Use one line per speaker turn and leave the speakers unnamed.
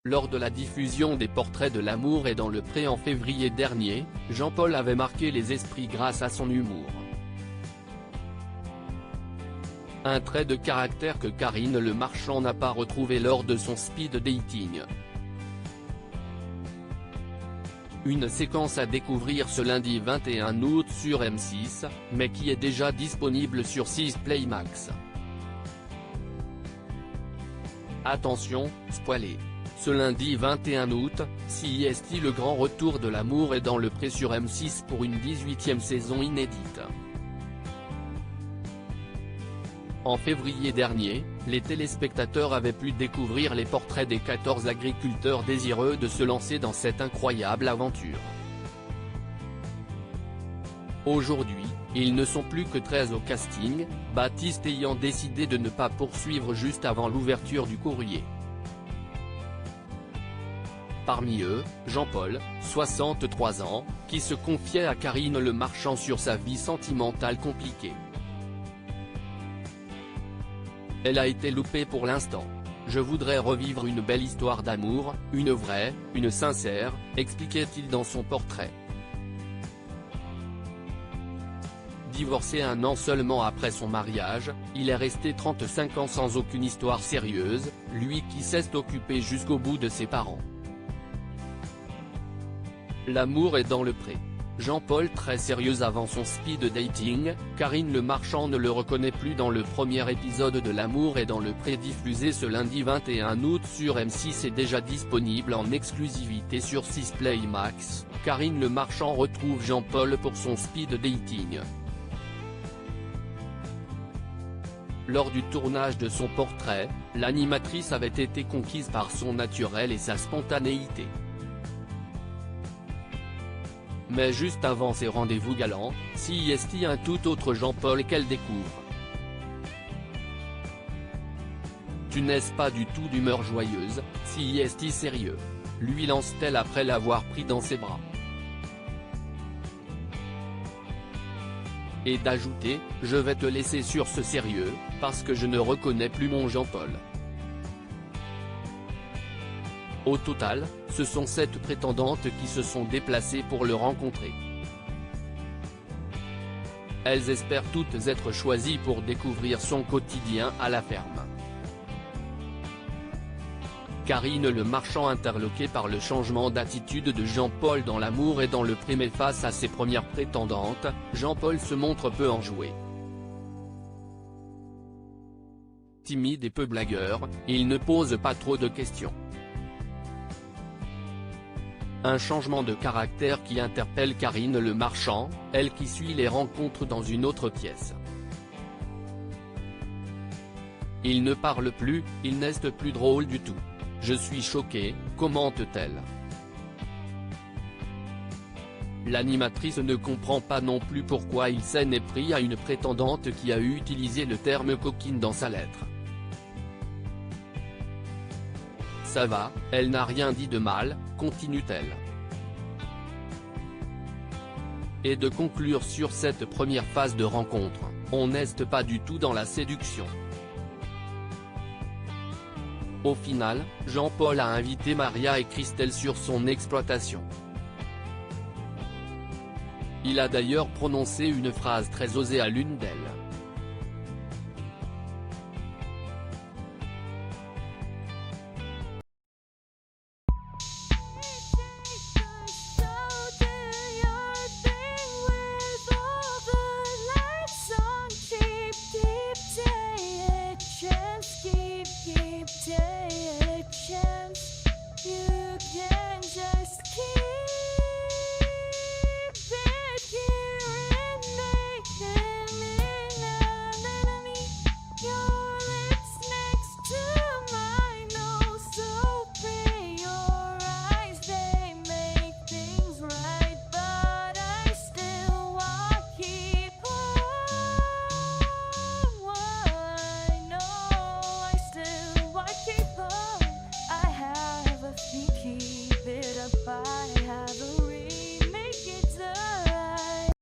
Lors de la diffusion des Portraits de l'amour et dans le pré en février dernier, Jean-Paul avait marqué les esprits grâce à son humour. Un trait de caractère que Karine Le Marchand n'a pas retrouvé lors de son speed dating. Une séquence à découvrir ce lundi 21 août sur M6, mais qui est déjà disponible sur 6 Play Max. Attention, spoilé. Ce lundi 21 août, CIST le grand retour de l'amour est dans le pré sur M6 pour une 18e saison inédite. En février dernier, les téléspectateurs avaient pu découvrir les portraits des 14 agriculteurs désireux de se lancer dans cette incroyable aventure. Aujourd'hui, ils ne sont plus que 13 au casting, Baptiste ayant décidé de ne pas poursuivre juste avant l'ouverture du courrier. Parmi eux, Jean-Paul, 63 ans, qui se confiait à Karine Le Marchand sur sa vie sentimentale compliquée. Elle a été loupée pour l'instant. Je voudrais revivre une belle histoire d'amour, une vraie, une sincère, expliquait-il dans son portrait. Divorcé un an seulement après son mariage, il est resté 35 ans sans aucune histoire sérieuse, lui qui s'est occupé jusqu'au bout de ses parents. L'amour est dans le pré. Jean-Paul très sérieux avant son speed dating, Karine Le Marchand ne le reconnaît plus dans le premier épisode de L'amour est dans le pré diffusé ce lundi 21 août sur M6 et déjà disponible en exclusivité sur 6 Play Max. Karine Le Marchand retrouve Jean-Paul pour son speed dating. Lors du tournage de son portrait, l'animatrice avait été conquise par son naturel et sa spontanéité. Mais juste avant ces rendez-vous galants, CIST un tout autre Jean-Paul qu'elle découvre. Tu n'es pas du tout d'humeur joyeuse, CIST sérieux, lui lance-t-elle après l'avoir pris dans ses bras. Et d'ajouter, je vais te laisser sur ce sérieux, parce que je ne reconnais plus mon Jean-Paul. Au total, ce sont 7 prétendantes qui se sont déplacées pour le rencontrer. Elles espèrent toutes être choisies pour découvrir son quotidien à la ferme. Karine Le Marchand interloquée par le changement d'attitude de Jean-Paul dans L'amour et dans le pré mais face à ses premières prétendantes, Jean-Paul se montre peu enjoué. Timide et peu blagueur, il ne pose pas trop de questions. Un changement de caractère qui interpelle Karine Le Marchand, elle qui suit les rencontres dans une autre pièce. Il ne parle plus, il n'est plus drôle du tout. Je suis choquée, commente-t-elle. L'animatrice ne comprend pas non plus pourquoi il s'en est pris à une prétendante qui a utilisé le terme coquine dans sa lettre. Ça va, elle n'a rien dit de mal, continue-t-elle. Et de conclure sur cette première phase de rencontre, on n'est pas du tout dans la séduction. Au final, Jean-Paul a invité Maria et Christelle sur son exploitation. Il a d'ailleurs prononcé une phrase très osée à l'une d'elles.